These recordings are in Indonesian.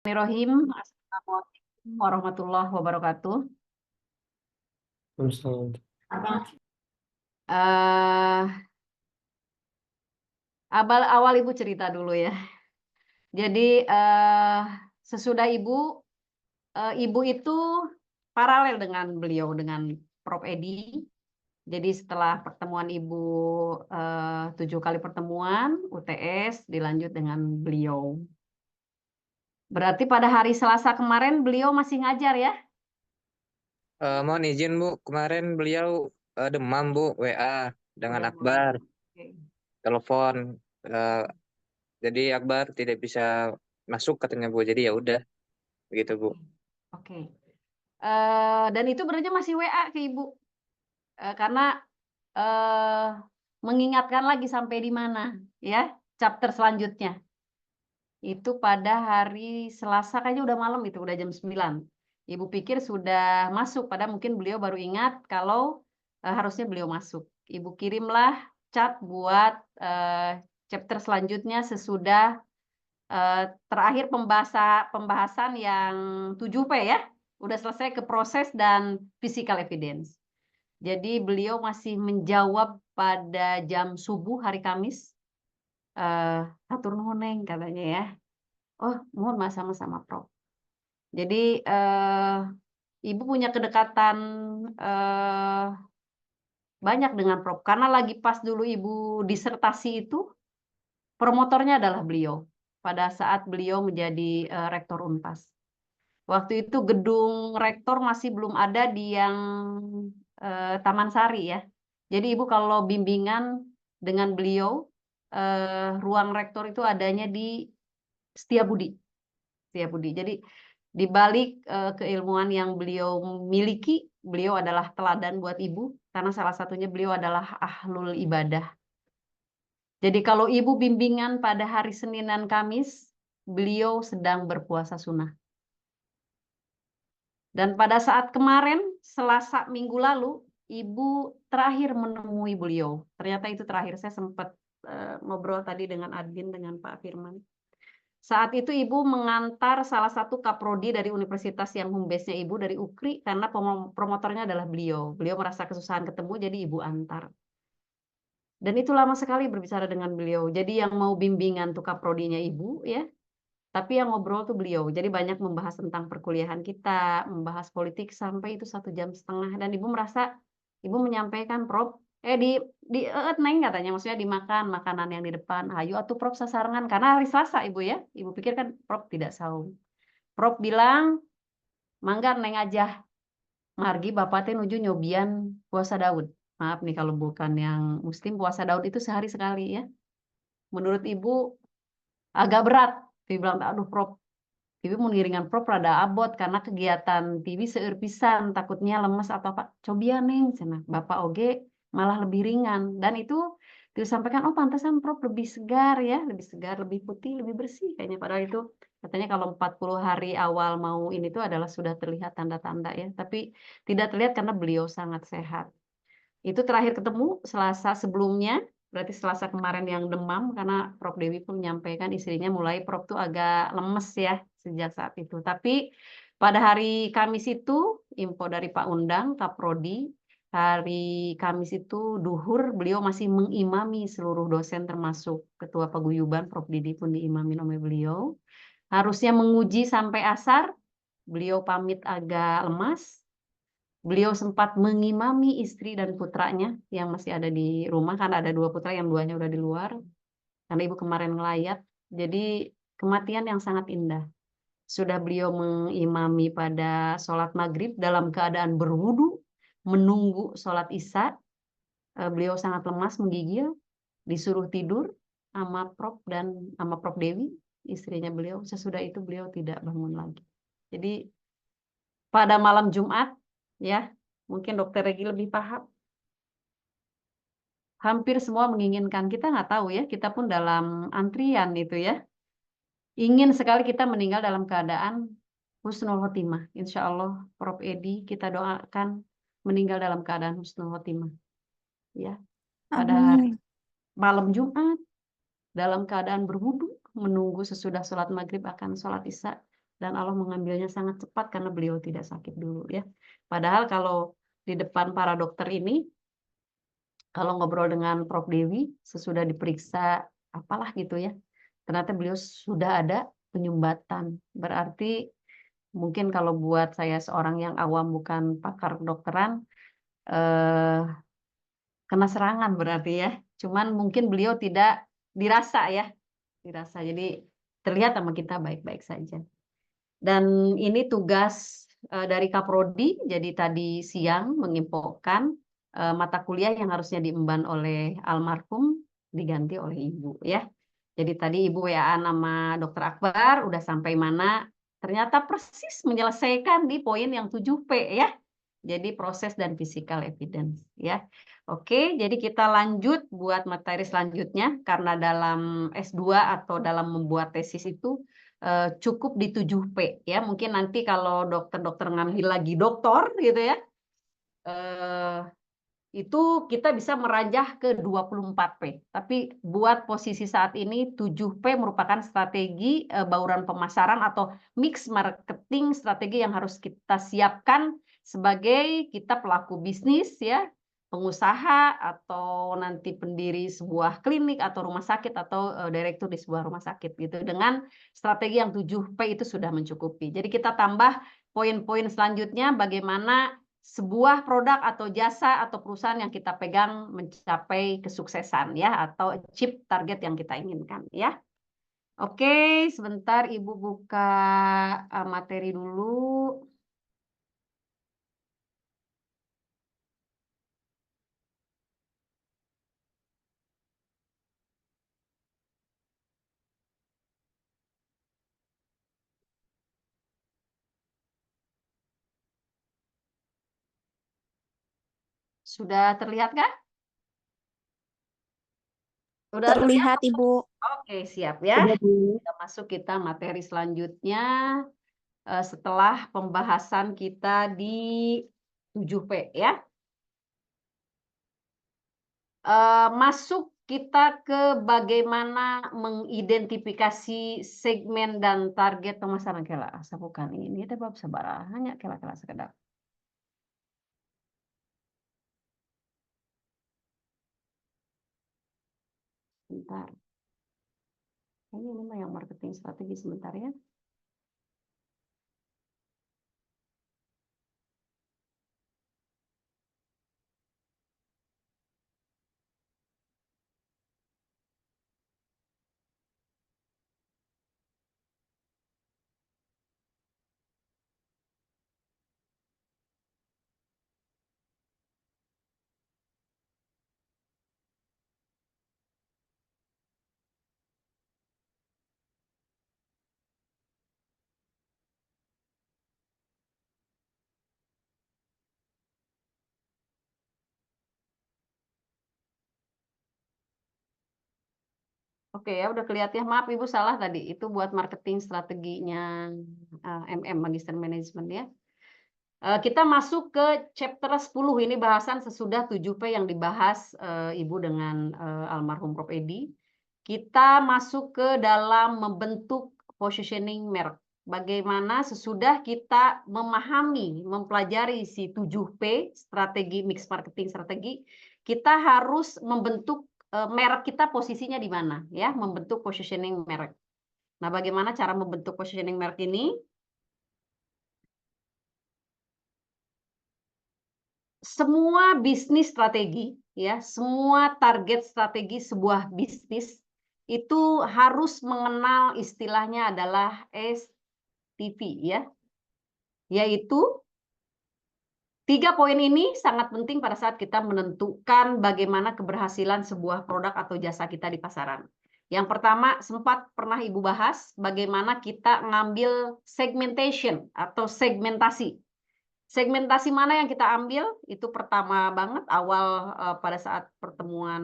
Bismillahirrahmanirrahim. Assalamualaikum warahmatullahi wabarakatuh. Eh awal Ibu cerita dulu ya. Jadi sesudah Ibu itu paralel dengan beliau dengan Prof. Edi. Jadi setelah pertemuan Ibu 7 kali pertemuan UTS dilanjut dengan beliau. Berarti pada hari Selasa kemarin beliau masih ngajar ya? Mohon izin Bu, kemarin beliau demam Bu, WA dengan Udah Akbar, Oke. telepon. Eh, jadi Akbar tidak bisa masuk katanya Bu. Jadi ya udah, begitu Bu. Oke. Dan itu berarti masih WA ke Ibu. Karena eh, mengingatkan lagi sampai di mana ya chapter selanjutnya. Itu pada hari Selasa kayaknya udah malam itu, udah jam 9. Ibu pikir sudah masuk, padahal mungkin beliau baru ingat kalau harusnya beliau masuk. Ibu kirimlah chat buat chapter selanjutnya sesudah terakhir pembahasan yang 7P ya. Udah selesai ke proses dan physical evidence. Jadi beliau masih menjawab pada jam subuh hari Kamis. Hatur nuhun katanya ya. Oh, mohon mas sama-sama Prof. Jadi Ibu punya kedekatan banyak dengan Prof. Karena lagi pas dulu Ibu disertasi itu, promotornya adalah beliau. Pada saat beliau menjadi rektor Unpas. Waktu itu gedung rektor masih belum ada di yang Taman Sari ya. Jadi Ibu kalau bimbingan dengan beliau, ruang rektor itu adanya di Setiabudi. Setiabudi. Jadi di balik keilmuan yang beliau miliki, beliau adalah teladan buat Ibu, karena salah satunya beliau adalah ahlul ibadah. Jadi kalau Ibu bimbingan pada hari Senin dan Kamis, beliau sedang berpuasa sunnah. Dan pada saat kemarin, Selasa minggu lalu, Ibu terakhir menemui beliau. Ternyata itu terakhir, saya sempat ngobrol tadi dengan admin, dengan Pak Firman. Saat itu Ibu mengantar salah satu kaprodi dari universitas yang home base-nya Ibu dari UKRI, karena promotornya adalah beliau. Beliau merasa kesusahan ketemu, jadi Ibu antar. Dan itu lama sekali berbicara dengan beliau. Jadi yang mau bimbingan tuh kaprodinya Ibu ya, tapi yang ngobrol tuh beliau. Jadi banyak membahas tentang perkuliahan kita, membahas politik sampai itu 1,5 jam. Dan Ibu merasa, Ibu menyampaikan, Prof, di Neng katanya, maksudnya dimakan makanan yang di depan. Ayo atuh Prof sasarangan, karena hari Selasa Ibu ya. Ibu pikir kan Prof tidak saum. Prof bilang, mangga Neng aja. Margi Bapak teh nuju nyobian puasa Daud. Maaf nih kalau bukan yang Muslim, puasa Daud itu sehari sekali ya. Menurut Ibu agak berat. Ibu bilang, aduh Prof, Tibi mau ngiringan Prof rada abot karena kegiatan Tibi seueur pisan, takutnya lemes atau apa. Cobian Neng, cenah. Bapak oge malah lebih ringan. Dan itu disampaikan, oh pantesan Prof lebih segar ya, lebih segar, lebih putih, lebih bersih kayaknya. Padahal itu katanya kalau 40 hari awal mau ini tuh adalah sudah terlihat tanda-tanda ya. Tapi tidak terlihat karena beliau sangat sehat. Itu terakhir ketemu Selasa sebelumnya, berarti Selasa kemarin yang demam, karena Prof. Dewi pun menyampaikan istrinya mulai Prof tuh agak lemes ya sejak saat itu. Tapi pada hari Kamis itu, info dari Pak Undang, Kaprodi, hari Kamis itu duhur beliau masih mengimami seluruh dosen termasuk Ketua Paguyuban, Prof. Didi pun diimamin oleh beliau. Harusnya menguji sampai asar, beliau pamit agak lemas. Beliau sempat mengimami istri dan putranya yang masih ada di rumah, karena ada 2 putra yang 2-nya udah di luar. Karena ibu kemarin ngelayat, jadi kematian yang sangat indah. Sudah beliau mengimami pada sholat maghrib dalam keadaan berwudu, menunggu sholat isya. Beliau sangat lemas, menggigil, disuruh tidur sama Prof dan sama Prof Dewi, istrinya beliau. Sesudah itu beliau tidak bangun lagi. Jadi pada malam Jumat, ya, mungkin Dokter Regi lebih paham. Hampir semua menginginkan, kita nggak tahu ya, kita pun dalam antrian itu ya. Ingin sekali kita meninggal dalam keadaan husnul khotimah. Insya Allah, Prof. Edi kita doakan meninggal dalam keadaan husnul khotimah. Ya, pada hari Amin. malam Jumat, dalam keadaan berwudu, menunggu sesudah sholat maghrib akan sholat isya. dan Allah mengambilnya sangat cepat karena beliau tidak sakit dulu ya. Padahal kalau di depan para dokter ini, kalau ngobrol dengan Prof. Dewi, sesudah diperiksa apalah gitu ya, ternyata beliau sudah ada penyumbatan. Berarti mungkin kalau buat saya seorang yang awam bukan pakar kedokteran, eh, kena serangan berarti ya. Cuman mungkin beliau tidak dirasa ya, dirasa. Jadi terlihat sama kita baik-baik saja. Dan ini tugas dari Kaprodi, jadi tadi siang menginfokan mata kuliah yang harusnya diemban oleh almarhum diganti oleh Ibu ya. Jadi tadi Ibu WA nama Dokter Akbar udah sampai mana? Ternyata persis menyelesaikan di poin yang 7P ya. Jadi proses dan physical evidence ya. Oke, jadi kita lanjut buat materi selanjutnya karena dalam S2 atau dalam membuat tesis itu cukup di 7P ya. Mungkin nanti kalau dokter-dokter ngambil lagi doktor gitu ya. Itu kita bisa merajah ke 24P. Tapi buat posisi saat ini 7P merupakan strategi bauran pemasaran atau mix marketing, strategi yang harus kita siapkan sebagai kita pelaku bisnis ya, pengusaha atau nanti pendiri sebuah klinik atau rumah sakit atau direktur di sebuah rumah sakit gitu. Dengan strategi yang 7P itu sudah mencukupi. Jadi kita tambah poin-poin selanjutnya bagaimana sebuah produk atau jasa atau perusahaan yang kita pegang mencapai kesuksesan ya atau achieve target yang kita inginkan ya. Oke, sebentar Ibu buka materi dulu. Sudah terlihat kah? Sudah terlihat? Terlihat, Ibu. Oke, siap ya. Sudah, Bu. Kita masuk kita materi selanjutnya setelah pembahasan kita di 7P ya. Masuk kita ke bagaimana mengidentifikasi segmen dan target pemasaran kela bukan ini teh bab sabaraha hanya kela-kela sekedap. Sebentar. Ini mah yang marketing strategi sebentar ya. Oke ya, udah kelihatan. Maaf Ibu salah tadi. Itu buat marketing strateginya MM Magister Management ya. Kita masuk ke chapter 10. Ini bahasan sesudah 7P yang dibahas Ibu dengan almarhum Prof. Edi. Kita masuk ke dalam membentuk positioning merek. Bagaimana sesudah kita memahami, mempelajari si 7P, strategi mix marketing strategi, kita harus membentuk merek kita posisinya di mana ya, membentuk positioning merek. Nah, bagaimana cara membentuk positioning merek ini? Semua bisnis strategi ya, semua target strategi sebuah bisnis itu harus mengenal istilahnya adalah STV ya. Yaitu 3 poin ini sangat penting pada saat kita menentukan bagaimana keberhasilan sebuah produk atau jasa kita di pasaran. Yang pertama, sempat pernah Ibu bahas bagaimana kita ngambil segmentation atau segmentasi. Segmentasi mana yang kita ambil? Itu pertama banget awal pada saat pertemuan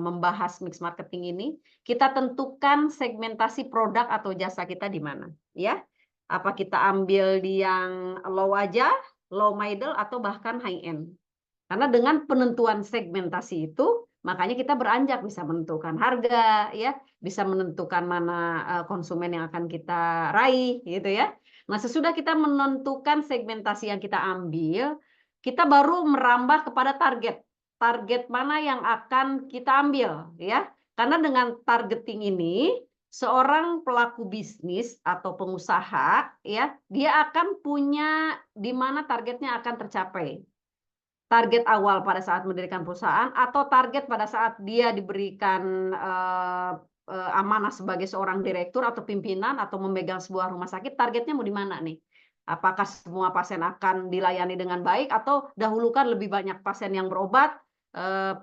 membahas mix marketing ini, kita tentukan segmentasi produk atau jasa kita di mana, ya. Apa kita ambil di yang low aja, low middle atau bahkan high end. Karena dengan penentuan segmentasi itu Makanya kita beranjak bisa menentukan harga, ya, bisa menentukan mana konsumen yang akan kita raih, gitu ya. Nah, sesudah kita menentukan segmentasi yang kita ambil, kita baru merambah kepada target. Target mana yang akan kita ambil, ya. Karena dengan targeting ini, seorang pelaku bisnis atau pengusaha, ya, dia akan punya di mana targetnya akan tercapai. Target awal pada saat mendirikan perusahaan atau target pada saat dia diberikan, amanah sebagai seorang direktur atau pimpinan atau memegang sebuah rumah sakit, targetnya mau di mana nih? Apakah semua pasien akan dilayani dengan baik atau dahulukan lebih banyak pasien yang berobat,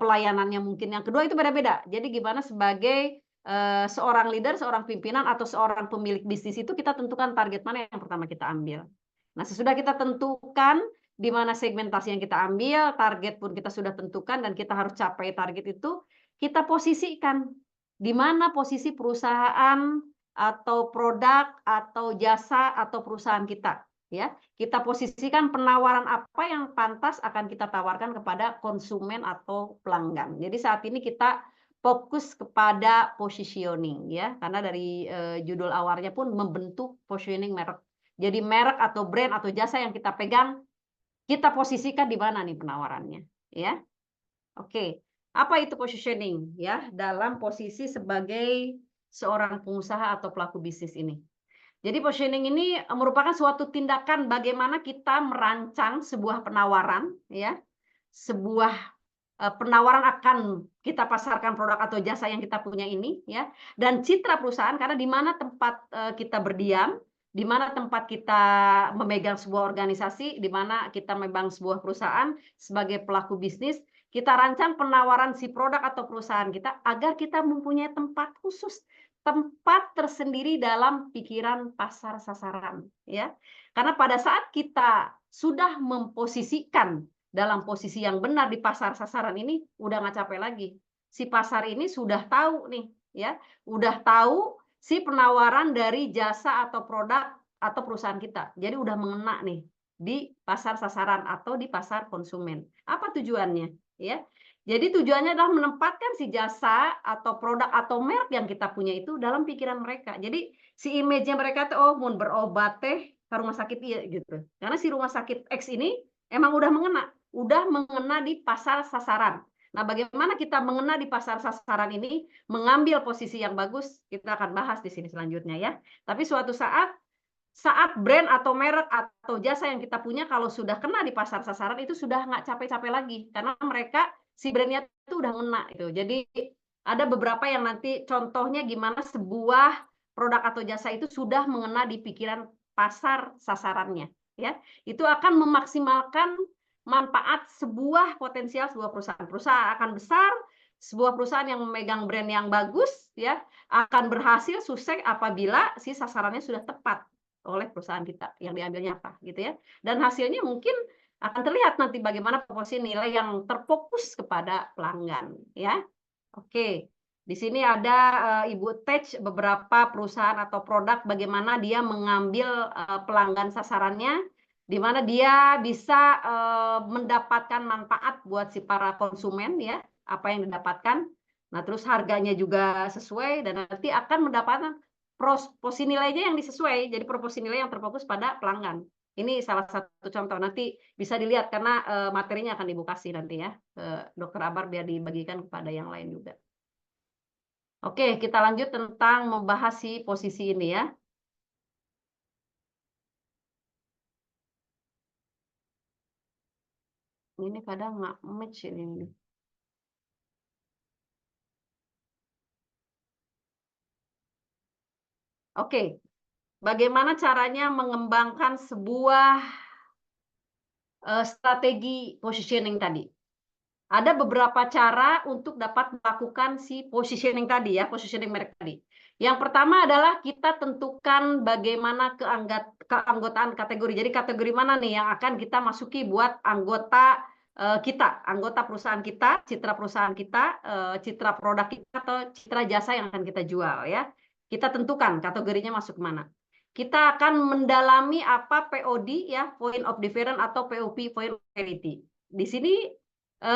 pelayanannya mungkin yang kedua itu beda-beda. Jadi gimana sebagai, seorang leader, seorang pimpinan atau seorang pemilik bisnis itu kita tentukan target mana yang pertama kita ambil. Nah, sesudah kita tentukan di mana segmentasi yang kita ambil, target pun kita sudah tentukan dan kita harus capai target itu, kita posisikan di mana posisi perusahaan atau produk atau jasa atau perusahaan kita, ya. Kita posisikan penawaran apa yang pantas akan kita tawarkan kepada konsumen atau pelanggan. Jadi saat ini kita fokus kepada positioning, ya, karena dari judul awalnya pun membentuk positioning merek. Jadi merek atau brand atau jasa yang kita pegang kita posisikan di mana nih penawarannya, ya. Oke, apa itu positioning ya dalam posisi sebagai seorang pengusaha atau pelaku bisnis ini? Jadi positioning ini merupakan suatu tindakan bagaimana kita merancang sebuah penawaran ya, sebuah penawaran akan kita pasarkan produk atau jasa yang kita punya ini ya, dan citra perusahaan karena di mana tempat, kita berdiam, di mana tempat kita memegang sebuah organisasi, di mana kita memegang sebuah perusahaan sebagai pelaku bisnis, kita rancang penawaran si produk atau perusahaan kita agar kita mempunyai tempat khusus, tempat tersendiri dalam pikiran pasar sasaran ya. Karena pada saat kita sudah memposisikan dalam posisi yang benar di pasar sasaran ini, udah nggak capek lagi. Si pasar ini sudah tahu nih, ya, udah tahu si penawaran dari jasa atau produk atau perusahaan kita. Jadi udah mengena nih di pasar sasaran atau di pasar konsumen. Apa tujuannya? Ya, jadi tujuannya adalah menempatkan si jasa atau produk atau merek yang kita punya itu dalam pikiran mereka. Jadi si image-nya mereka tuh, oh mau berobat teh ke rumah sakit iya gitu. Karena si rumah sakit X ini emang udah mengena di pasar sasaran. Nah, bagaimana kita mengena di pasar sasaran ini, mengambil posisi yang bagus, kita akan bahas di sini selanjutnya ya. Tapi suatu saat brand atau merek atau jasa yang kita punya kalau sudah kena di pasar sasaran itu sudah nggak capek-capek lagi karena mereka si brandnya itu udah ngena itu. Jadi ada beberapa yang nanti contohnya gimana sebuah produk atau jasa itu sudah mengena di pikiran pasar sasarannya ya. Itu akan memaksimalkan manfaat sebuah potensial sebuah perusahaan. Perusahaan akan besar, sebuah perusahaan yang memegang brand yang bagus ya akan berhasil sukses apabila si sasarannya sudah tepat oleh perusahaan kita yang diambilnya apa gitu ya. Dan hasilnya mungkin akan terlihat nanti bagaimana proporsi nilai yang terfokus kepada pelanggan ya. Oke. Di sini ada Ibu Tej beberapa perusahaan atau produk bagaimana dia mengambil pelanggan sasarannya di mana dia bisa mendapatkan manfaat buat si para konsumen ya, apa yang didapatkan. Nah, terus harganya juga sesuai dan nanti akan mendapatkan proporsi nilainya yang disesuai. Jadi proporsi nilai yang terfokus pada pelanggan. Ini salah satu contoh. Nanti bisa dilihat karena materinya akan dibuka sih nanti ya ke Dokter Abar biar dibagikan kepada yang lain juga. Oke, kita lanjut tentang membahas si posisi ini ya. Ini kadang nggak match ini. Oke, bagaimana caranya mengembangkan sebuah strategi positioning tadi? Ada beberapa cara untuk dapat melakukan si positioning tadi ya, positioning merek tadi. Yang pertama adalah kita tentukan bagaimana keanggotaan kategori. Jadi kategori mana nih yang akan kita masuki buat anggota kita, anggota perusahaan kita, citra perusahaan kita, citra produk kita atau citra jasa yang akan kita jual ya. Kita tentukan kategorinya masuk mana. Kita akan mendalami apa POD ya, point of difference atau POP, point of parity. Di sini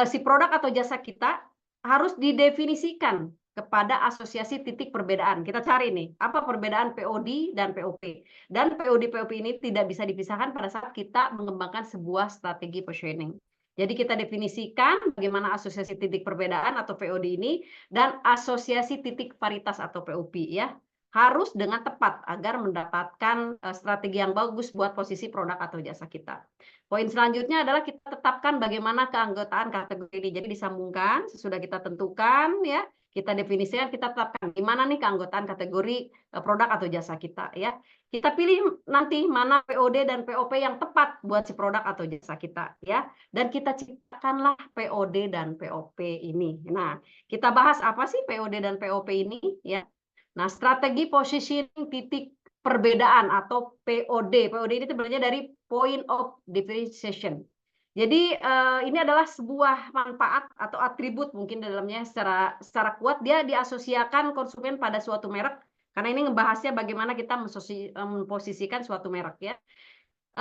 si produk atau jasa kita harus didefinisikan kepada asosiasi titik perbedaan. Kita cari nih, apa perbedaan POD dan POP. Dan POD POP ini tidak bisa dipisahkan pada saat kita mengembangkan sebuah strategi positioning. Jadi kita definisikan bagaimana asosiasi titik perbedaan atau POD ini dan asosiasi titik paritas atau POP ya. Harus dengan tepat agar mendapatkan strategi yang bagus buat posisi produk atau jasa kita. Poin selanjutnya adalah kita tetapkan bagaimana keanggotaan kategori ini. Jadi disambungkan sesudah kita tentukan ya, kita definisikan, kita tetapkan di mana nih keanggotaan kategori produk atau jasa kita ya. Kita pilih nanti mana POD dan POP yang tepat buat si produk atau jasa kita ya. Dan kita ciptakanlah POD dan POP ini. Nah, kita bahas apa sih POD dan POP ini ya. Nah, strategi positioning titik perbedaan atau POD. POD ini sebenarnya dari point of differentiation. Jadi ini adalah sebuah manfaat atau atribut mungkin di dalamnya secara kuat dia diasosiasikan konsumen pada suatu merek karena ini ngebahasnya bagaimana kita memposisikan suatu merek ya.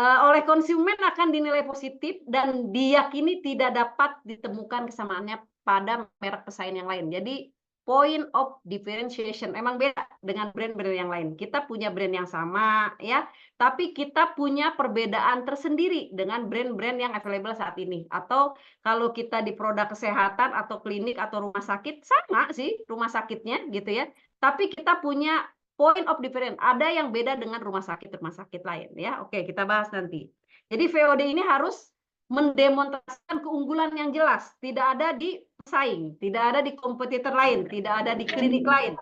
Oleh konsumen akan dinilai positif dan diyakini tidak dapat ditemukan kesamaannya pada merek pesaing yang lain. Jadi point of differentiation emang beda dengan brand-brand yang lain. Kita punya brand yang sama ya, tapi kita punya perbedaan tersendiri dengan brand-brand yang available saat ini. Atau kalau kita di produk kesehatan atau klinik atau rumah sakit sama sih rumah sakitnya gitu ya. Tapi kita punya point of difference, ada yang beda dengan rumah sakit lain ya. Oke, kita bahas nanti. Jadi VOD ini harus mendemonstrasikan keunggulan yang jelas, tidak ada di pesaing, tidak ada di kompetitor lain, tidak ada di klinik lain,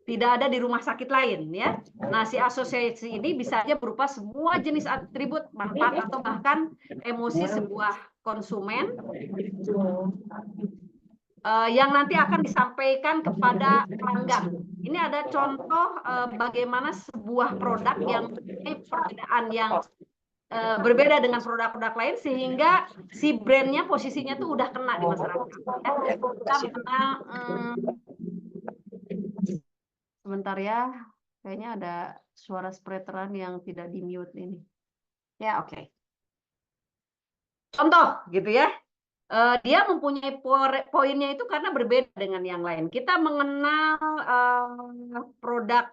tidak ada di rumah sakit lain ya. Nah, si asosiasi ini bisa aja berupa semua jenis atribut, manfaat atau bahkan emosi sebuah konsumen yang nanti akan disampaikan kepada pelanggan. Ini ada contoh bagaimana sebuah produk yang mempunyai perbedaan yang berbeda dengan produk-produk lain sehingga si brandnya posisinya tuh udah kena di masyarakat. Ya. Kita mengenal sebentar ya, kayaknya ada suara spreaderan yang tidak di mute ini. Ya oke. Contoh gitu ya. Dia mempunyai poinnya itu karena berbeda dengan yang lain. Kita mengenal produk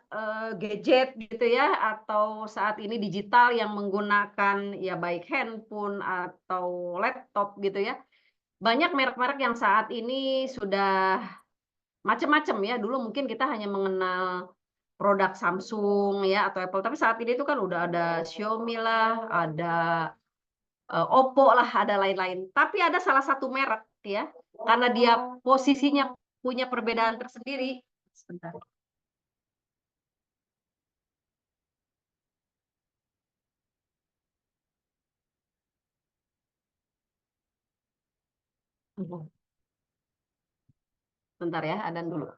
gadget gitu ya, atau saat ini digital yang menggunakan ya baik handphone atau laptop gitu ya. Banyak merek-merek yang saat ini sudah macam-macam ya. Dulu mungkin kita hanya mengenal produk Samsung ya atau Apple, tapi saat ini itu kan udah ada Xiaomi lah, ada Oppo lah, ada lain-lain. Tapi ada salah satu merek ya, karena dia posisinya punya perbedaan tersendiri. Sebentar. Bentar ya, adan dulu.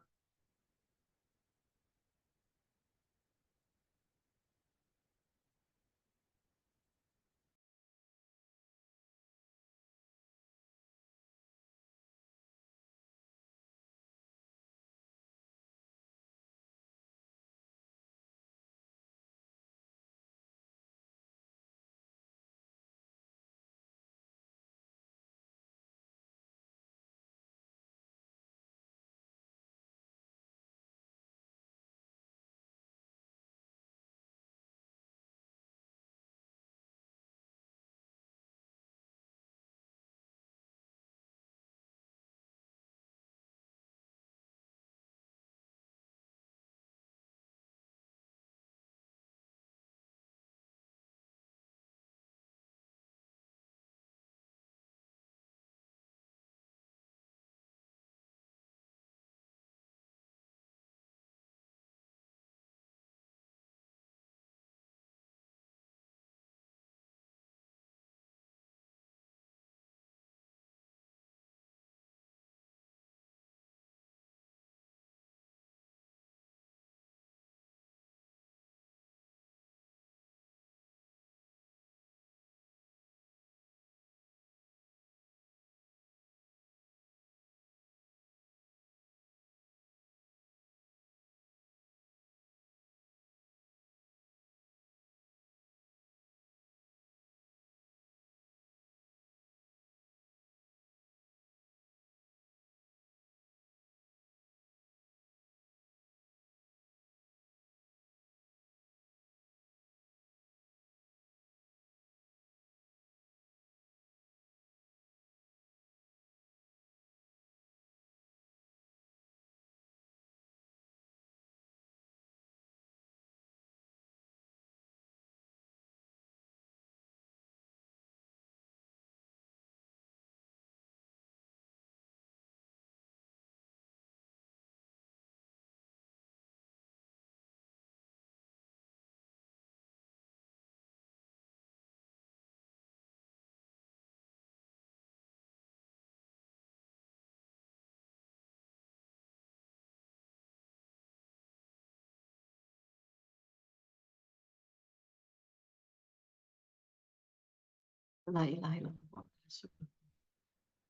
La ilaha illallah.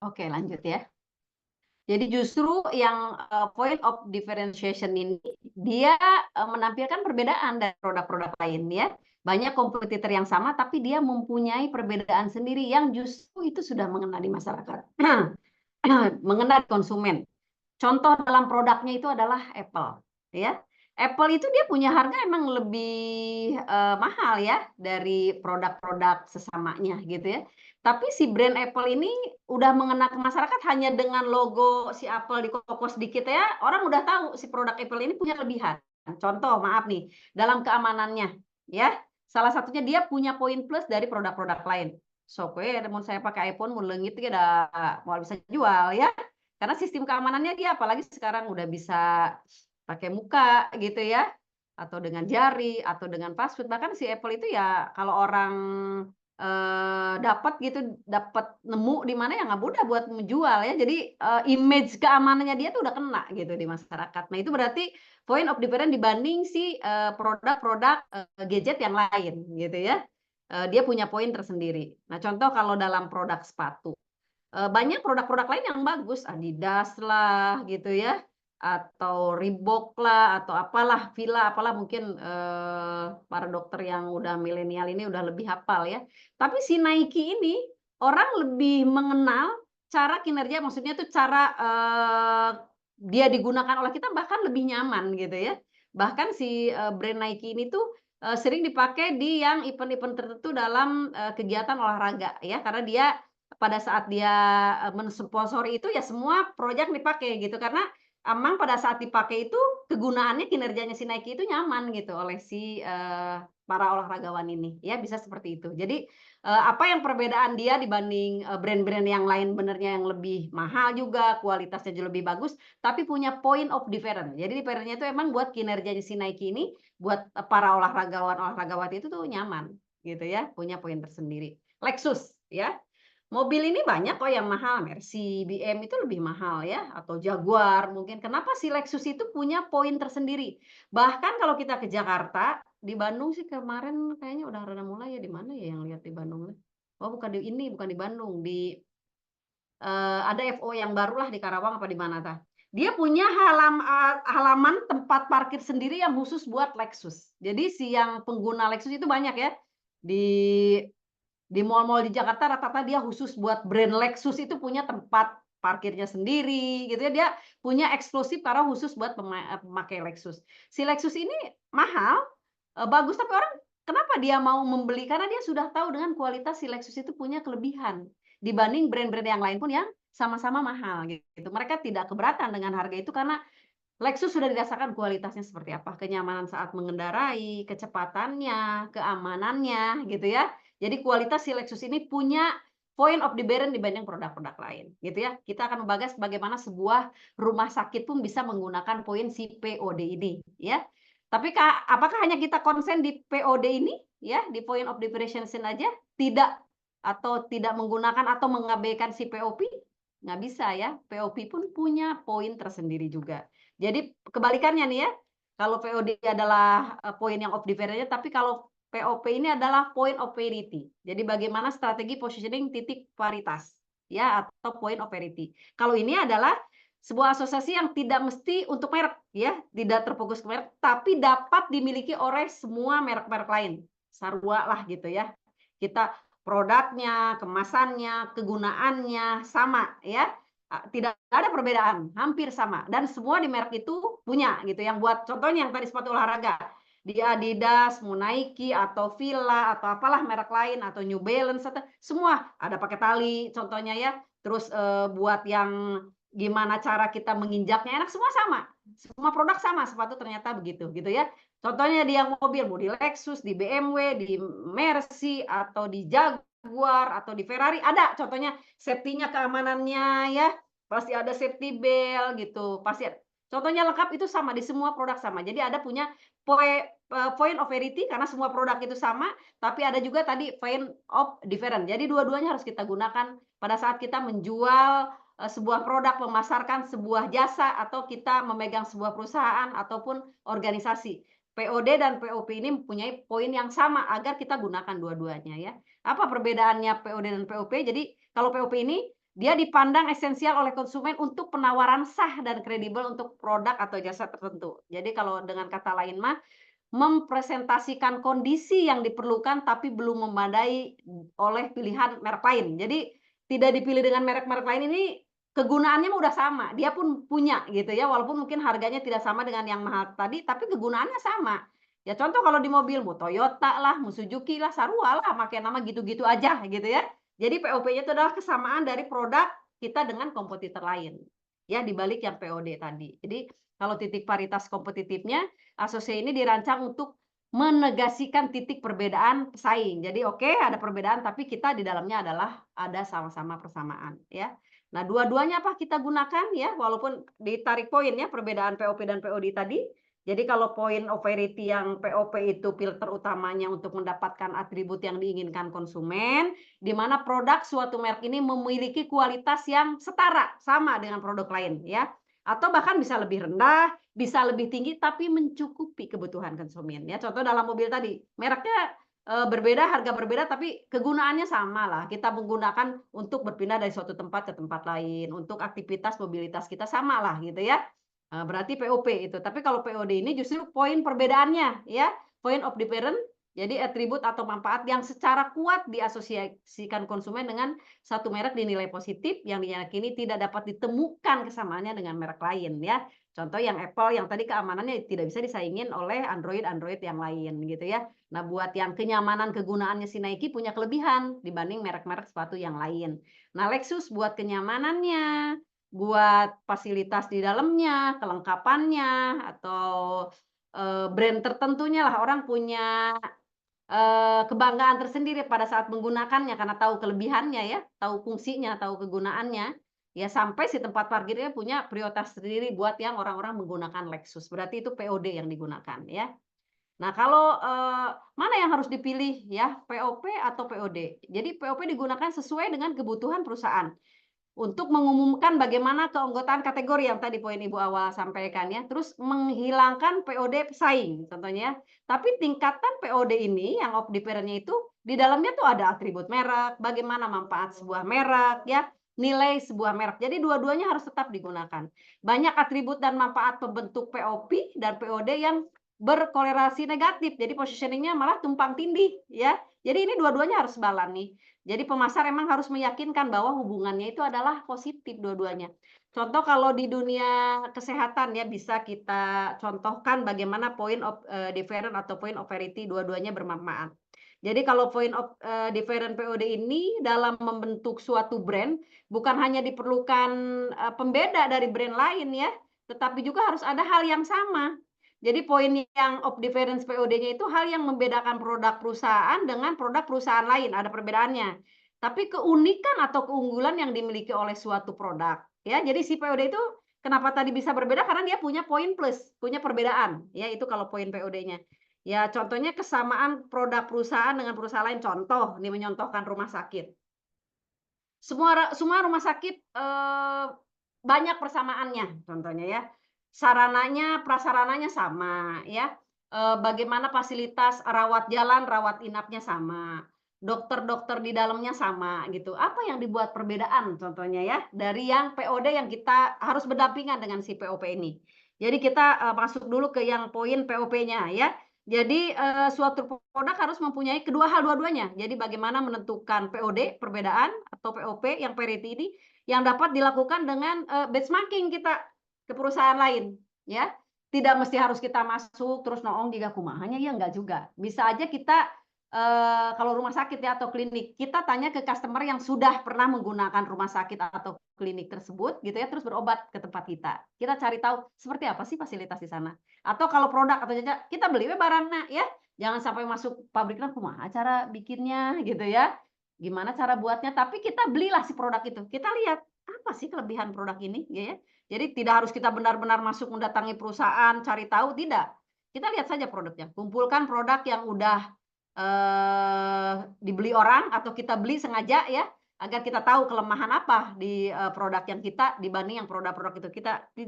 Oke, lanjut ya. Jadi justru yang point of differentiation ini dia menampilkan perbedaan dari produk-produk lain ya. Banyak kompetitor yang sama tapi dia mempunyai perbedaan sendiri yang justru itu sudah mengena di masyarakat. Mengena di konsumen. Contoh dalam produknya itu adalah Apple, ya. Apple itu dia punya harga emang lebih mahal ya dari produk-produk sesamanya gitu ya. Tapi si brand Apple ini udah mengena ke masyarakat hanya dengan logo si Apple dikopos sedikit ya, orang udah tahu si produk Apple ini punya kelebihan. Contoh, maaf nih, dalam keamanannya ya, salah satunya dia punya poin plus dari produk-produk lain. Sok we mun saya pakai iPhone mun leungit ge da moal bisa jual ya. Karena sistem keamanannya dia apalagi sekarang udah bisa pakai muka gitu ya, atau dengan jari, atau dengan password. Bahkan si Apple itu ya kalau orang, dapat gitu, dapat nemu di mana ya nggak mudah buat menjual ya. Jadi, image keamanannya dia tuh udah kena gitu di masyarakat. Nah itu berarti point of difference dibanding si, produk-produk, gadget yang lain gitu ya. Dia punya poin tersendiri. Nah contoh kalau dalam produk sepatu. Banyak produk-produk lain yang bagus, Adidas lah gitu ya, atau Reebok lah, atau apalah, Fila apalah mungkin, para dokter yang udah milenial ini udah lebih hafal ya. Tapi si Nike ini, orang lebih mengenal cara kinerja, maksudnya tuh cara, dia digunakan oleh kita bahkan lebih nyaman gitu ya. Bahkan si, brand Nike ini tuh, sering dipakai di yang event-event tertentu dalam, kegiatan olahraga ya, karena dia pada saat dia, mensponsori itu ya semua project dipakai gitu karena emang pada saat dipakai itu kegunaannya kinerjanya si Nike itu nyaman gitu oleh si, para olahragawan ini ya bisa seperti itu. Jadi, apa yang perbedaan dia dibanding, brand-brand yang lain benernya yang lebih mahal juga, kualitasnya juga lebih bagus, tapi punya point of difference. Jadi difference-nya itu emang buat kinerjanya si Nike ini, buat, para olahragawan-olahragawati itu tuh nyaman gitu ya, punya poin tersendiri. Lexus ya. Mobil ini banyak kok yang mahal, Mercy, BM itu lebih mahal ya, atau Jaguar mungkin. Kenapa si Lexus itu punya poin tersendiri? Bahkan kalau kita ke Jakarta, di Bandung sih kemarin kayaknya udah rada mulai ya, di mana ya yang lihat di Bandung? Oh bukan di ini, bukan di Bandung, di ada FO yang barulah di Karawang apa di mana tah. Dia punya halaman tempat parkir sendiri yang khusus buat Lexus. Jadi si yang pengguna Lexus itu banyak ya, di di mall-mall di Jakarta rata-rata dia khusus buat brand Lexus itu punya tempat parkirnya sendiri gitu ya, dia punya eksklusif karena khusus buat pemakai Lexus. Si Lexus ini mahal, bagus tapi orang kenapa dia mau membeli, karena dia sudah tahu dengan kualitas si Lexus itu punya kelebihan dibanding brand-brand yang lain pun yang sama-sama mahal gitu. Mereka tidak keberatan dengan harga itu karena Lexus sudah dirasakan kualitasnya seperti apa, kenyamanan saat mengendarai, kecepatannya, keamanannya, gitu ya. Jadi kualitas si Lexus ini punya point of difference dibanding produk-produk lain, gitu ya. Kita akan membahas bagaimana sebuah rumah sakit pun bisa menggunakan poin si POD ini, ya. Tapi apakah hanya kita konsen di POD ini, ya, di point of differentiation aja, tidak atau tidak menggunakan atau mengabaikan si POP? Nggak bisa ya, POP pun punya poin tersendiri juga. Jadi kebalikannya nih ya, kalau POD adalah, poin yang of difference, tapi kalau POP ini adalah point of parity. Jadi bagaimana strategi positioning titik paritas, ya atau point of parity. Kalau ini adalah sebuah asosiasi yang tidak mesti untuk merek ya, tidak terfokus ke merek, tapi dapat dimiliki oleh semua merek-merek lain. Sarua lah gitu ya. Kita produknya, kemasannya, kegunaannya sama ya. Tidak ada perbedaan, hampir sama dan semua di merek itu punya gitu yang buat contohnya yang tadi sepatu olahraga, di Adidas, mau Nike atau Fila atau apalah merek lain atau New Balance atau semua ada pakai tali contohnya ya. Terus, buat yang gimana cara kita menginjaknya enak semua sama, semua produk sama sepatu ternyata begitu gitu ya. Contohnya di yang mobil, mau di Lexus, di BMW, di Mercy atau di Jaguar atau di Ferrari ada contohnya safety-nya, keamanannya ya, pasti ada safety belt gitu, pasti contohnya lengkap itu sama di semua produk sama. Jadi ada punya point of parity karena semua produk itu sama, tapi ada juga tadi point of difference. Jadi dua-duanya harus kita gunakan pada saat kita menjual, sebuah produk, memasarkan sebuah jasa, atau kita memegang sebuah perusahaan ataupun organisasi. POD dan POP ini mempunyai poin yang sama agar kita gunakan dua-duanya ya. Apa perbedaannya POD dan POP? Jadi kalau POP ini dia dipandang esensial oleh konsumen untuk penawaran sah dan kredibel untuk produk atau jasa tertentu. Jadi kalau dengan kata lain mah mempresentasikan kondisi yang diperlukan tapi belum memadai oleh pilihan merek lain. Jadi tidak dipilih dengan merek-merek lain ini kegunaannya mah udah sama, dia pun punya gitu ya, walaupun mungkin harganya tidak sama dengan yang mahal tadi, tapi kegunaannya sama. Ya contoh kalau di mobil, mau Toyota lah, mau Suzuki lah, Sarua lah, pakai nama gitu-gitu aja gitu ya. Jadi POP-nya itu adalah kesamaan dari produk kita dengan kompetitor lain. Ya, di balik yang POD tadi. Jadi kalau titik paritas kompetitifnya, ASOC ini dirancang untuk menegasikan titik perbedaan pesaing. Jadi oke, ada perbedaan tapi kita di dalamnya adalah ada sama-sama persamaan ya. Nah, dua-duanya apa kita gunakan ya, walaupun ditarik poin ya perbedaan POP dan POD tadi. Jadi kalau point of parity yang POP itu filter utamanya untuk mendapatkan atribut yang diinginkan konsumen, di mana produk suatu merek ini memiliki kualitas yang setara, sama dengan produk lain ya. Atau bahkan bisa lebih rendah, bisa lebih tinggi tapi mencukupi kebutuhan konsumen ya. Contoh dalam mobil tadi, mereknya berbeda, harga berbeda, tapi kegunaannya sama lah. Kita menggunakan untuk berpindah dari suatu tempat ke tempat lain, untuk aktivitas mobilitas kita sama lah gitu ya. Berarti POP itu. Tapi kalau POD ini justru poin perbedaannya ya, point of difference. Jadi atribut atau manfaat yang secara kuat diasosiasikan konsumen dengan satu merek dinilai positif yang diyakini tidak dapat ditemukan kesamaannya dengan merek lain ya. Contoh yang Apple yang tadi keamanannya tidak bisa disaingin oleh Android yang lain gitu ya. Nah, buat yang kenyamanan kegunaannya si Nike punya kelebihan dibanding merek-merek sepatu yang lain. Nah, Lexus buat kenyamanannya, buat fasilitas di dalamnya, kelengkapannya, atau brand tertentunya lah orang punya kebanggaan tersendiri pada saat menggunakannya karena tahu kelebihannya ya, tahu fungsinya, tahu kegunaannya. Ya sampai si tempat parkirnya punya prioritas sendiri buat yang orang-orang menggunakan Lexus. Berarti itu POD yang digunakan ya. Nah kalau, mana yang harus dipilih ya, POP atau POD? Jadi POP digunakan sesuai dengan kebutuhan perusahaan. Untuk mengumumkan bagaimana keanggotaan kategori yang tadi poin Ibu awal sampaikan ya, terus menghilangkan POD pesaing contohnya. Tapi tingkatan POD ini yang of difference-nya itu di dalamnya tuh ada atribut merek, bagaimana manfaat sebuah merek ya, nilai sebuah merek. Jadi dua-duanya harus tetap digunakan. Banyak atribut dan manfaat pembentuk POP dan POD yang berkorelasi negatif. Jadi positioning-nya malah tumpang tindih ya. Jadi ini dua-duanya harus sebalan nih. Jadi pemasar emang harus meyakinkan bahwa hubungannya itu adalah positif dua-duanya. Contoh kalau di dunia kesehatan ya bisa kita contohkan bagaimana point of difference atau point of parity dua-duanya bermanfaat. Jadi kalau point of difference POD ini dalam membentuk suatu brand bukan hanya diperlukan pembeda dari brand lain ya, tetapi juga harus ada hal yang sama. Jadi poin yang of difference POD-nya itu hal yang membedakan produk perusahaan dengan produk perusahaan lain, ada perbedaannya. Tapi keunikan atau keunggulan yang dimiliki oleh suatu produk, ya. Jadi si POD itu kenapa tadi bisa berbeda karena dia punya poin plus, punya perbedaan, ya itu kalau poin POD-nya. Ya contohnya kesamaan produk perusahaan dengan perusahaan lain, contoh, ini menyontohkan rumah sakit. Semua rumah sakit, banyak persamaannya contohnya ya. Sarananya, prasarananya sama ya, bagaimana fasilitas rawat jalan, rawat inapnya sama, dokter-dokter di dalamnya sama gitu. Apa yang dibuat perbedaan contohnya ya, dari yang POD yang kita harus berdampingan dengan si POP ini. Jadi kita, masuk dulu ke yang poin POP-nya ya. Jadi, suatu produk harus mempunyai kedua hal dua-duanya. Jadi bagaimana menentukan POD, perbedaan, atau POP yang parity ini, yang dapat dilakukan dengan, benchmarking kita ke perusahaan lain, ya. Tidak mesti harus kita masuk terus noong juga kumahanya, ya enggak juga. Bisa aja kita, kalau rumah sakit ya atau klinik, kita tanya ke customer yang sudah pernah menggunakan rumah sakit atau klinik tersebut gitu ya, terus berobat ke tempat kita. Kita cari tahu seperti apa sih fasilitas di sana. Atau kalau produk atau jasa, kita beli we barangna ya. Jangan sampai masuk pabriknya kumaha cara bikinnya gitu ya. Gimana cara buatnya, tapi kita belilah si produk itu. Kita lihat, apa sih kelebihan produk ini ya ya. Jadi tidak harus kita benar-benar masuk mendatangi perusahaan, cari tahu, tidak. Kita lihat saja produknya. Kumpulkan produk yang udah dibeli orang atau kita beli sengaja ya. agar kita tahu kelemahan apa di produk yang kita dibanding yang produk-produk itu.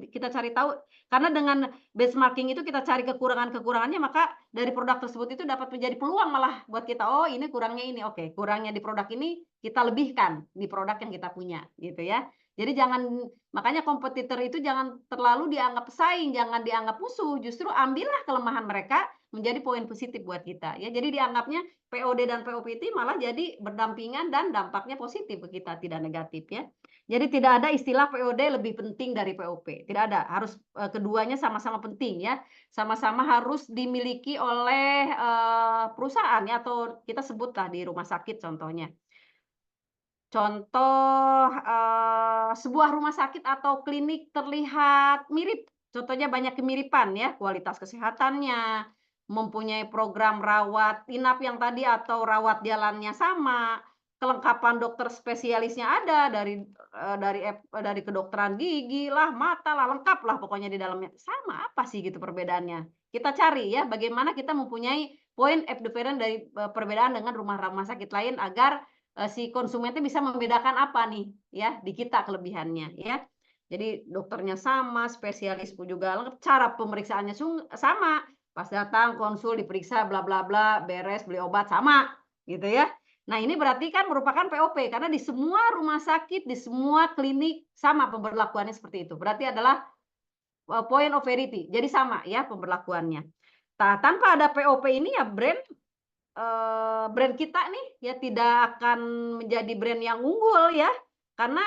Kita cari tahu, karena dengan benchmarking itu kita cari kekurangan-kekurangannya, maka dari produk tersebut itu dapat menjadi peluang malah buat kita, oh ini kurangnya ini, oke kurangnya di produk ini kita lebihkan di produk yang kita punya gitu ya. Jadi makanya kompetitor itu jangan terlalu dianggap pesaing, jangan dianggap musuh, justru ambillah kelemahan mereka menjadi poin positif buat kita ya. Jadi dianggapnya POD dan POPT malah jadi berdampingan dan dampaknya positif ke kita, tidak negatif ya. Jadi tidak ada istilah POD lebih penting dari POP, tidak ada. Harus keduanya sama-sama penting ya, sama-sama harus dimiliki oleh perusahaan ya, atau kita sebutlah di rumah sakit contohnya. Contoh sebuah rumah sakit atau klinik terlihat mirip, contohnya banyak kemiripan ya, kualitas kesehatannya, mempunyai program rawat inap yang tadi atau rawat jalannya sama, kelengkapan dokter spesialisnya ada dari kedokteran gigi lah, mata lah, lengkap lah pokoknya di dalamnya. Sama apa sih gitu perbedaannya? Kita cari ya bagaimana kita mempunyai point of difference dari perbedaan dengan rumah-rumah sakit lain agar si konsumen itu bisa membedakan apa nih ya di kita kelebihannya ya. Jadi dokternya sama, spesialis pun juga lengkap, cara pemeriksaannya sama. Pas datang konsul diperiksa bla bla bla, beres beli obat sama gitu ya. Nah, ini berarti kan merupakan POP karena di semua rumah sakit, di semua klinik sama pemberlakuannya seperti itu. Berarti adalah point of verity. Jadi sama ya pemberlakuannya. Nah, tanpa ada POP ini ya brand kita nih ya tidak akan menjadi brand yang unggul ya, karena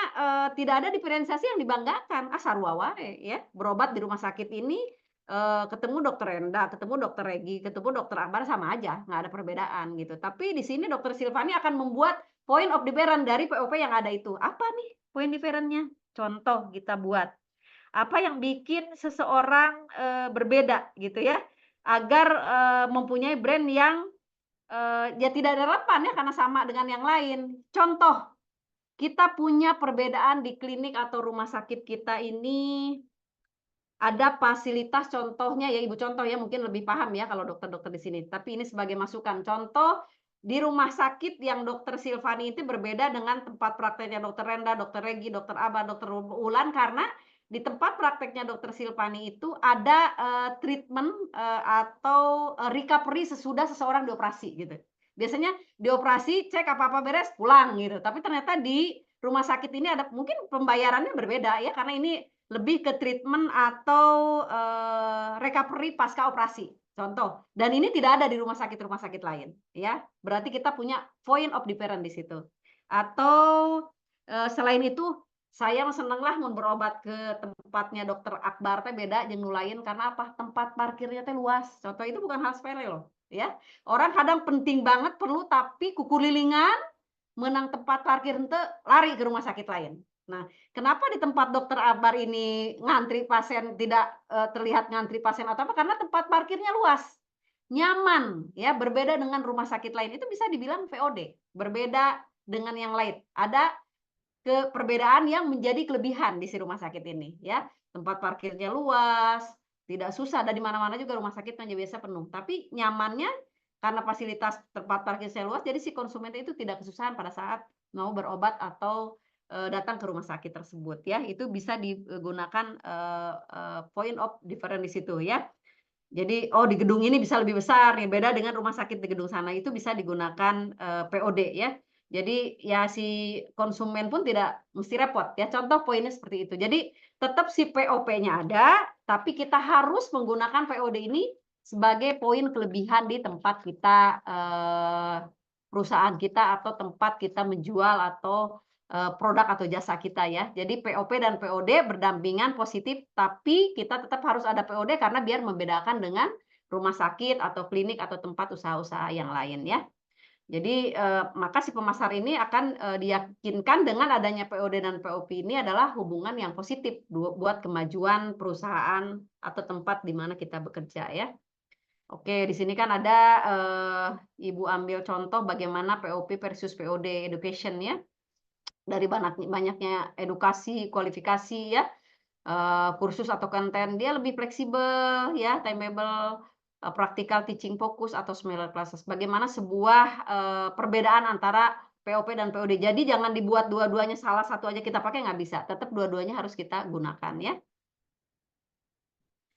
tidak ada diferensiasi yang dibanggakan. Ah, sarua wae ya, berobat di rumah sakit ini ketemu dokter Enda, ketemu dokter Regi, ketemu dokter Akbar sama aja, nggak ada perbedaan gitu. Tapi di sini dokter Silvani akan membuat point of difference dari POP yang ada itu. Apa nih point difference-nya? Contoh kita buat. Apa yang bikin seseorang berbeda gitu ya, agar mempunyai brand yang ya tidak relevan ya karena sama dengan yang lain. Contoh, kita punya perbedaan di klinik atau rumah sakit kita ini ada fasilitas contohnya ya, Ibu contoh ya, mungkin lebih paham ya kalau dokter-dokter di sini. Tapi ini sebagai masukan. Contoh, di rumah sakit yang dokter Silvani itu berbeda dengan tempat prakteknya dokter Renda, dokter Regi, dokter Aba, dokter Ulan karena di tempat prakteknya dokter Silvani itu ada treatment atau recovery sesudah seseorang dioperasi gitu. Biasanya dioperasi, cek apa-apa beres, pulang gitu. Tapi ternyata di rumah sakit ini ada mungkin pembayarannya berbeda ya karena ini lebih ke treatment atau recovery pasca operasi, contoh. Dan ini tidak ada di rumah sakit lain, ya. Berarti kita punya point of difference di situ. Atau selain itu, saya senenglah mun berobat ke tempatnya dokter Akbar teh beda jeung nu lain karena apa? Tempat parkirnya teh luas. Contoh itu bukan hal sepele loh, ya. Orang kadang penting banget perlu tapi kukulilingan menang tempat parkir henteu lari ke rumah sakit lain. Nah, kenapa di tempat dokter Akbar ini ngantri pasien tidak terlihat ngantri pasien atau apa, karena tempat parkirnya luas, nyaman, ya, berbeda dengan rumah sakit lain. Itu bisa dibilang VOD, berbeda dengan yang lain. Ada perbedaan yang menjadi kelebihan di si rumah sakit ini, ya. Tempat parkirnya luas, tidak susah, dan di mana-mana juga rumah sakit hanya biasa penuh. Tapi nyamannya karena fasilitas tempat parkirnya luas, jadi si konsumen itu tidak kesusahan pada saat mau berobat atau datang ke rumah sakit tersebut ya. Itu bisa digunakan point of difference di situ ya. Jadi, oh di gedung ini bisa lebih besar nih, beda dengan rumah sakit di gedung sana, itu bisa digunakan POD ya. Jadi ya si konsumen pun tidak mesti repot ya. Contoh poinnya seperti itu. Jadi tetap si POP-nya ada, tapi kita harus menggunakan POD ini sebagai poin kelebihan di tempat kita perusahaan kita atau tempat kita menjual atau produk atau jasa kita ya. Jadi POP dan POD berdampingan positif, tapi kita tetap harus ada POD karena biar membedakan dengan rumah sakit atau klinik atau tempat usaha-usaha yang lain ya. Jadi maka si pemasar ini akan diyakinkan dengan adanya POD dan POP ini adalah hubungan yang positif buat kemajuan perusahaan atau tempat di mana kita bekerja ya. Oke, di sini kan ada Ibu ambil contoh bagaimana POP versus POD education ya. Dari banyaknya edukasi, kualifikasi ya, kursus atau konten, dia lebih fleksibel ya, timeable, practical teaching fokus atau smaller classes. Bagaimana sebuah perbedaan antara POP dan POD. Jadi jangan dibuat dua-duanya salah satu aja kita pakai, nggak bisa. Tetap dua-duanya harus kita gunakan ya.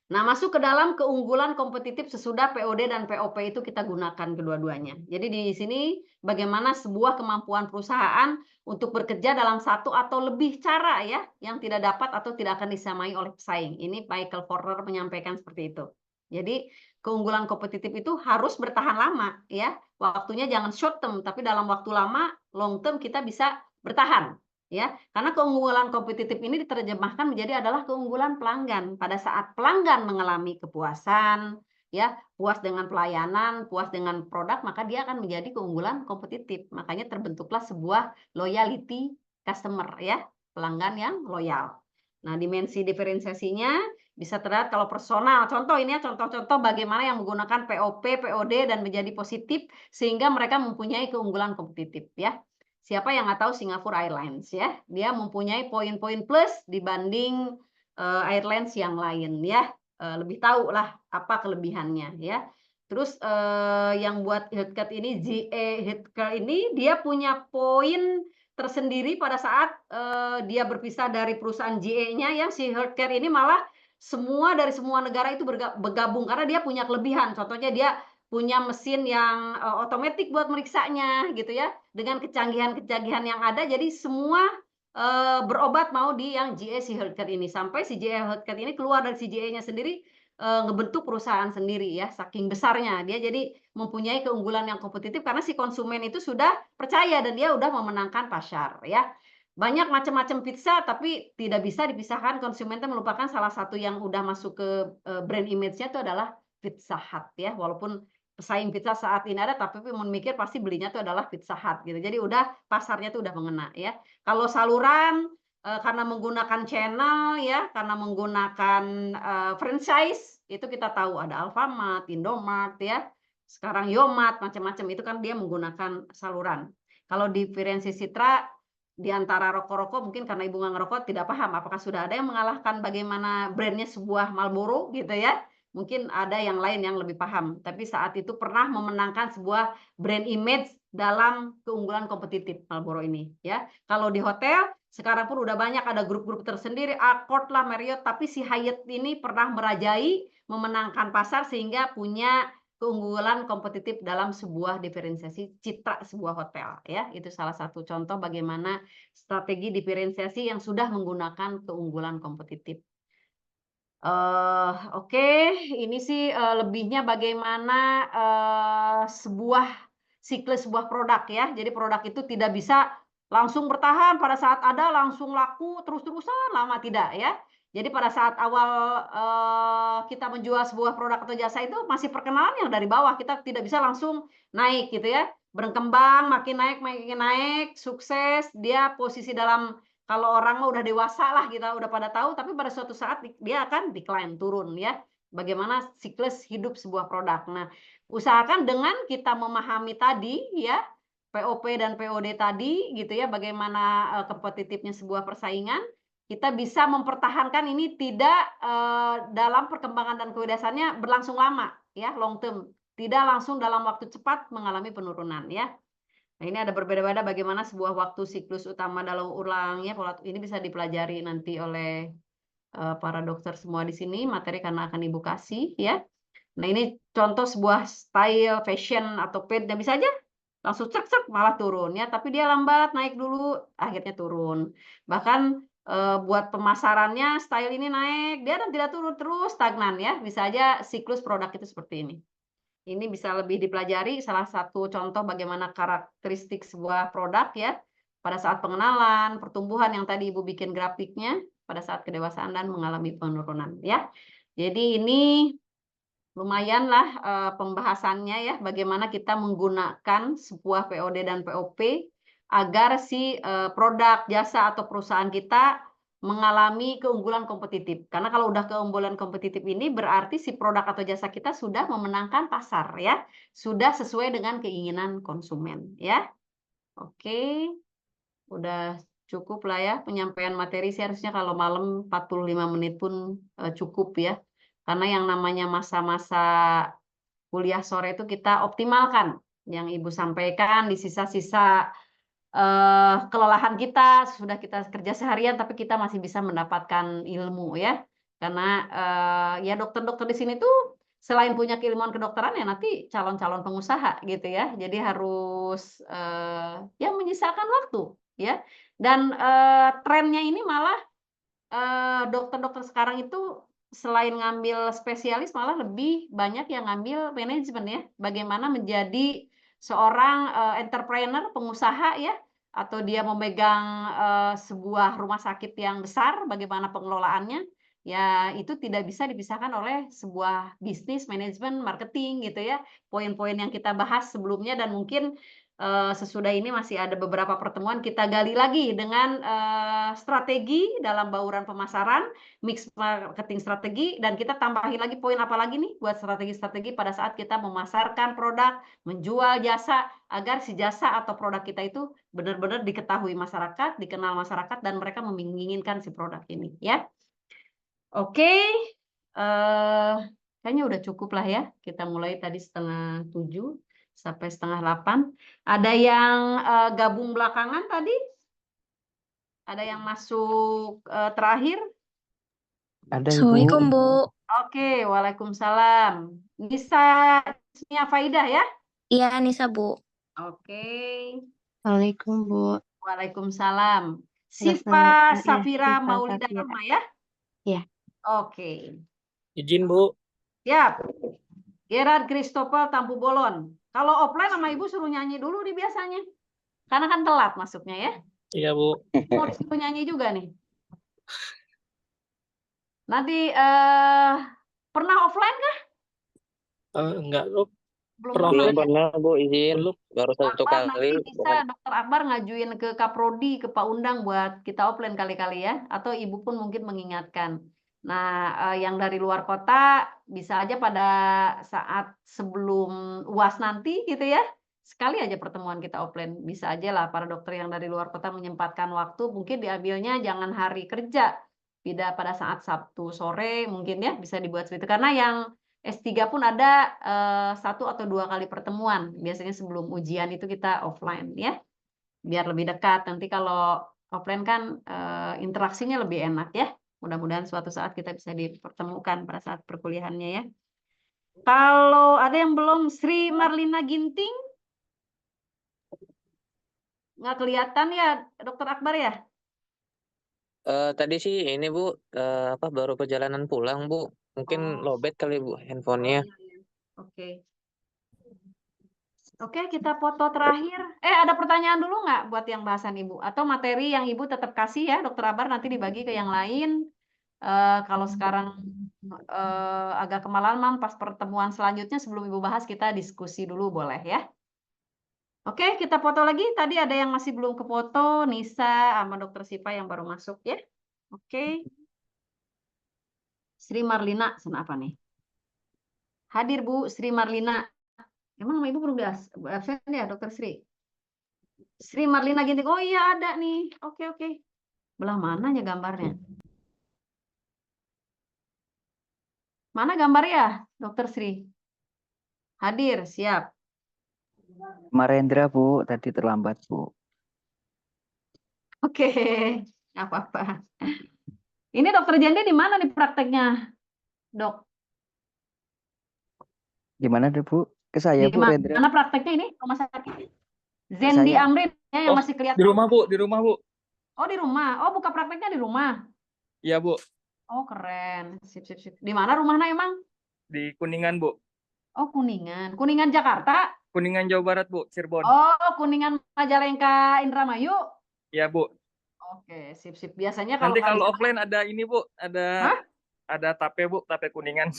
Nah, masuk ke dalam keunggulan kompetitif sesudah POD dan POP itu kita gunakan kedua-duanya. Jadi di sini bagaimana sebuah kemampuan perusahaan untuk bekerja dalam satu atau lebih cara ya yang tidak dapat atau tidak akan disamai oleh pesaing. Ini Michael Porter menyampaikan seperti itu. Jadi keunggulan kompetitif itu harus bertahan lama ya. Waktunya jangan short term, tapi dalam waktu lama long term kita bisa bertahan. Ya, karena keunggulan kompetitif ini diterjemahkan menjadi adalah keunggulan pelanggan. Pada saat pelanggan mengalami kepuasan, ya, puas dengan pelayanan, puas dengan produk, maka dia akan menjadi keunggulan kompetitif. Makanya terbentuklah sebuah loyalty customer, ya, pelanggan yang loyal. Nah, dimensi diferensiasinya bisa terlihat kalau personal. Contoh ini ya, contoh-contoh bagaimana yang menggunakan POP, POD dan menjadi positif sehingga mereka mempunyai keunggulan kompetitif, ya. Siapa yang nggak tahu Singapore Airlines ya, dia mempunyai poin-poin plus dibanding airlines yang lain ya, lebih tahu lah apa kelebihannya ya. Terus yang buat Healthcare ini, GE Healthcare ini dia punya poin tersendiri pada saat dia berpisah dari perusahaan GE-nya yang si Healthcare ini malah dari semua negara itu bergabung karena dia punya kelebihan. Contohnya dia punya mesin yang otomatis buat meriksanya gitu ya. Dengan kecanggihan-kecanggihan yang ada, jadi semua berobat mau di yang GE si Healthcare ini. Sampai si GE Healthcare ini keluar dari si GE-nya sendiri, ngebentuk perusahaan sendiri ya, saking besarnya. Dia jadi mempunyai keunggulan yang kompetitif karena si konsumen itu sudah percaya dan dia udah memenangkan pasar ya. Banyak macam-macam pizza, tapi tidak bisa dipisahkan konsumen itu melupakan salah satu yang udah masuk ke brand image-nya itu adalah Pizza Hut ya. Walaupun pesaing pizza saat ini ada, tapi mikir pasti belinya itu adalah Pizza Hut gitu. Jadi udah pasarnya itu udah mengena ya. Kalau saluran karena menggunakan channel ya, karena menggunakan franchise itu kita tahu ada Alfamart, Indomart ya. Sekarang Yomart macam-macam itu kan dia menggunakan saluran. Kalau diferensi Citra di antara rokok-rokok mungkin karena ibu nggak ngerokok tidak paham apakah sudah ada yang mengalahkan bagaimana brandnya sebuah Marlboro gitu ya. Mungkin ada yang lain yang lebih paham, tapi saat itu pernah memenangkan sebuah brand image dalam keunggulan kompetitif Marlboro ini, ya. Kalau di hotel, sekarang pun udah banyak ada grup-grup tersendiri, Accor lah, Marriott, tapi si Hyatt ini pernah merajai, memenangkan pasar sehingga punya keunggulan kompetitif dalam sebuah diferensiasi citra sebuah hotel, ya. Itu salah satu contoh bagaimana strategi diferensiasi yang sudah menggunakan keunggulan kompetitif. Oke, ini sih, lebihnya bagaimana, sebuah siklus sebuah produk ya. Jadi produk itu tidak bisa langsung bertahan pada saat ada langsung laku terus-terusan lama, tidak ya. Jadi pada saat awal, kita menjual sebuah produk atau jasa itu masih perkenalan yang dari bawah, kita tidak bisa langsung naik gitu ya. Berkembang, makin naik, sukses, dia posisi dalam kalau orang mah udah dewasa lah kita udah pada tahu, tapi pada suatu saat dia akan decline, turun ya. Bagaimana siklus hidup sebuah produk. Nah, usahakan dengan kita memahami tadi ya, POP dan POD tadi gitu ya, bagaimana kompetitifnya sebuah persaingan, kita bisa mempertahankan ini tidak dalam perkembangan dan kewidasannya berlangsung lama ya, long term. Tidak langsung dalam waktu cepat mengalami penurunan ya. Nah, ini ada berbeda-beda bagaimana sebuah waktu siklus utama dalam ulangnya, pola ini bisa dipelajari nanti oleh para dokter semua di sini, materi karena akan Ibu kasih ya. Nah, ini contoh sebuah style fashion atau pet dan bisa aja langsung cek malah turun ya, tapi dia lambat naik dulu, akhirnya turun. Bahkan buat pemasarannya style ini naik, dia dan tidak turun terus stagnan ya, bisa aja siklus produk itu seperti ini. Ini bisa lebih dipelajari, salah satu contoh bagaimana karakteristik sebuah produk ya, pada saat pengenalan, pertumbuhan yang tadi Ibu bikin grafiknya, pada saat kedewasaan dan mengalami penurunan ya. Jadi ini lumayanlah pembahasannya ya, bagaimana kita menggunakan sebuah POD dan POP agar si produk, jasa atau perusahaan kita mengalami keunggulan kompetitif. Karena kalau udah keunggulan kompetitif ini berarti si produk atau jasa kita sudah memenangkan pasar ya, sudah sesuai dengan keinginan konsumen ya. Oke, udah cukup lah ya penyampaian materi sih, harusnya kalau malam 45 menit pun cukup ya. Karena yang namanya masa-masa kuliah sore itu kita optimalkan yang Ibu sampaikan di sisa-sisa kelelahan kita, sudah kita kerja seharian, tapi kita masih bisa mendapatkan ilmu ya. Karena ya dokter-dokter di sini tuh selain punya keilmuan kedokteran ya nanti calon-calon pengusaha gitu ya. Jadi harus ya menyisakan waktu ya. Dan trennya ini malah dokter-dokter sekarang itu selain ngambil spesialis malah lebih banyak yang ngambil manajemen ya. Bagaimana menjadi seorang entrepreneur, pengusaha ya, atau dia memegang sebuah rumah sakit yang besar, bagaimana pengelolaannya, ya itu tidak bisa dipisahkan oleh sebuah bisnis, manajemen, marketing gitu ya. Poin-poin yang kita bahas sebelumnya dan mungkin sesudah ini masih ada beberapa pertemuan kita gali lagi dengan strategi dalam bauran pemasaran, mix marketing strategi, dan kita tambahin lagi poin apa lagi nih buat strategi-strategi pada saat kita memasarkan produk, menjual jasa, agar si jasa atau produk kita itu benar-benar diketahui masyarakat, dikenal masyarakat, dan mereka menginginkan si produk ini ya. Oke, kayaknya udah cukup lah ya. Kita mulai tadi 6:30 sampai 7:30. Ada yang gabung belakangan tadi? Ada yang masuk terakhir? Ada Ibu. Assalamualaikum, Bu. Oke, waalaikumsalam. Nisa Ismia Faidah ya? Iya, Nisa, Bu. Oke, Assalamualaikum Bu. waalaikumsalam. Atas Sifa nama Safira Sifa Maulida Safira. Rahma ya? Iya. Oke, Izin, Bu. siap. Gerard Christopher Tampu Bolon. Kalau offline sama Ibu suruh nyanyi dulu nih biasanya. Karena kan telat masuknya ya. Iya, Bu. Mau disuruh nyanyi juga nih. Nanti pernah offline kah? Enggak, Bu. Belum Pernah pernah Belum ya? pernah Bu, izin. Belum. Baru satu Akbar kali. nanti bisa Dokter Akbar ngajuin ke Kaprodi, ke Pak Undang buat kita offline kali-kali ya. Atau Ibu pun mungkin mengingatkan. Nah, yang dari luar kota bisa aja pada saat sebelum UAS nanti gitu ya. Sekali aja pertemuan kita offline. Bisa aja lah para dokter yang dari luar kota menyempatkan waktu. Mungkin diambilnya jangan hari kerja. Tidak pada saat Sabtu sore mungkin ya bisa dibuat seperti itu. Karena yang S3 pun ada 1 atau 2 kali pertemuan. Biasanya sebelum ujian itu kita offline ya. Biar lebih dekat. Nanti kalau offline kan interaksinya lebih enak ya. Mudah-mudahan suatu saat kita bisa dipertemukan pada saat perkuliahannya ya. Kalau ada yang belum, Sri Marlina Ginting. Nggak kelihatan ya, Dokter Akbar ya? Tadi sih ini Bu, baru perjalanan pulang Bu. Mungkin Oh. lowbat kali Bu handphonenya. Oke. Oke, kita foto terakhir. Ada pertanyaan dulu nggak buat yang bahasan Ibu? Atau materi yang Ibu tetap kasih ya, Dokter Akbar nanti dibagi ke yang lain. Kalau sekarang agak kemalaman, pas pertemuan selanjutnya sebelum Ibu bahas, kita diskusi dulu boleh ya? Oke, kita foto lagi. Tadi ada yang masih belum ke foto, Nisa sama Dokter Sipa yang baru masuk ya. Oke. Sri Marlina, apa nih? Hadir Bu, Sri Marlina. Emang sama Ibu belum di absen ya, Dokter Sri? Sri Marlina Ginting. Oh iya ada nih. Oke, oke. Belah mananya gambarnya? Mana gambarnya, Dokter Sri? Hadir, siap. Marendra Bu, tadi terlambat Bu. Oke, nggak apa-apa. Ini Dokter Jende di mana nih prakteknya, Dok? Gimana deh Bu? Ke saya Di Bu Rendra. mana prakteknya ini rumah sakit? Zendi Saya. Amrin ya, yang Oh, masih kelihatan. Di rumah, Bu. Di rumah, Bu. Oh di rumah. Oh buka prakteknya di rumah. Iya, Bu. Oh keren. Sip, sip, sip. Di mana rumahnya emang? Di Kuningan, Bu. Oh Kuningan. Kuningan Jakarta. Kuningan, Jawa Barat, Bu. Cirebon. Oh Kuningan Majalengka Indramayu. Iya, Bu. Oke, sip, sip. Biasanya Nanti kali kalau sana- offline ada ini, Bu. Hah? Ada tape, Bu. Tape Kuningan.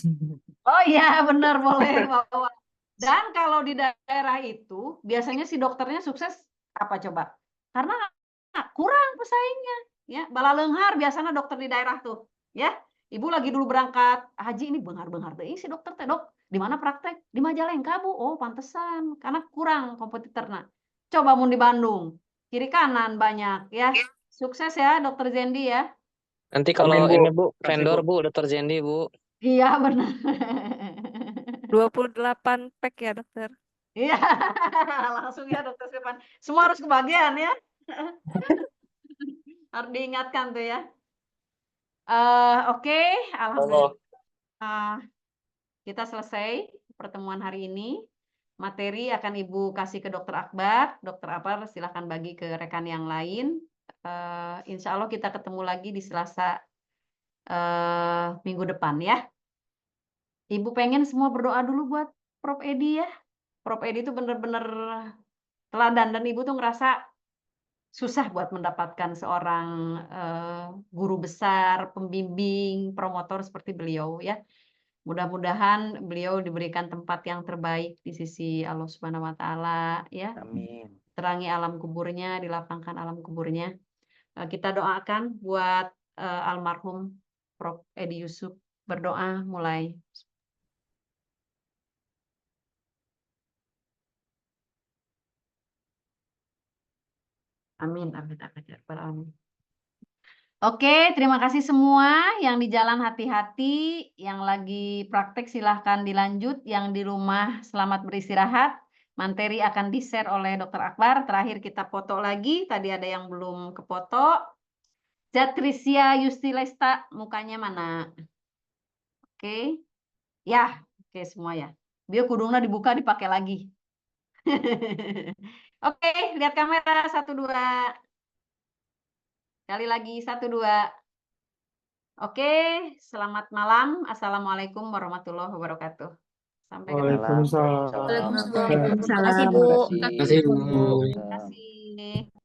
Oh iya benar boleh bawa. Dan kalau di daerah itu biasanya si dokternya sukses apa coba? Karena kurang pesaingnya, ya. Balaleunghar biasanya dokter di daerah tuh, ya. Ibu lagi dulu berangkat haji ini benghar-benghar deh si dokter teh, Dok. Di mana praktek? Di Majalengka, Bu. Oh, pantesan karena kurang kompetitorna. Coba mun di Bandung, kiri kanan banyak ya. Sukses ya Dokter Zendi ya. Nanti kalau Amin, Bu. ini Bu, Kasih, vendor Bu. Bu, Dr. Zendi Bu. Iya benar. 28 pack ya dokter. Iya, langsung ya Dokter Stefan. Semua harus kebagian ya. Harus diingatkan tuh ya. Oke, alhamdulillah kita selesai pertemuan hari ini. Materi akan Ibu kasih ke Dokter Akbar. Dokter Akbar silahkan bagi ke rekan yang lain. Insya Allah kita ketemu lagi di Selasa minggu depan ya. Ibu pengen semua berdoa dulu buat Prof. Edi ya. Prof. Edi itu benar-benar teladan dan Ibu tuh ngerasa susah buat mendapatkan seorang guru besar, pembimbing, promotor seperti beliau ya. Mudah-mudahan beliau diberikan tempat yang terbaik di sisi Allah Subhanahu wa taala ya. Amin. Terangi alam kuburnya, dilapangkan alam kuburnya. Kita doakan buat almarhum Prof. Edi Yusuf. Berdoa mulai. Amin, amin, amin. Oke, terima kasih semua. Yang di jalan hati-hati, yang lagi praktek silahkan dilanjut, yang di rumah selamat beristirahat. Materi akan di-share oleh Dr. Akbar. Terakhir kita foto lagi, tadi ada yang belum kefoto. Jatrisia Yustilesta, mukanya mana? Oke, ya, oke semua ya. Dia kudungnya dibuka, dipakai lagi. Oke, lihat kamera, 1, 2. Sekali lagi, 1, 2. Oke, selamat malam. Assalamualaikum warahmatullahi wabarakatuh. Sampai ketemu. Waalaikumsalam. Waalaikumsalam. Waalaikumsalam. Terima kasih, Bu. Terima kasih, Bu. Terima kasih.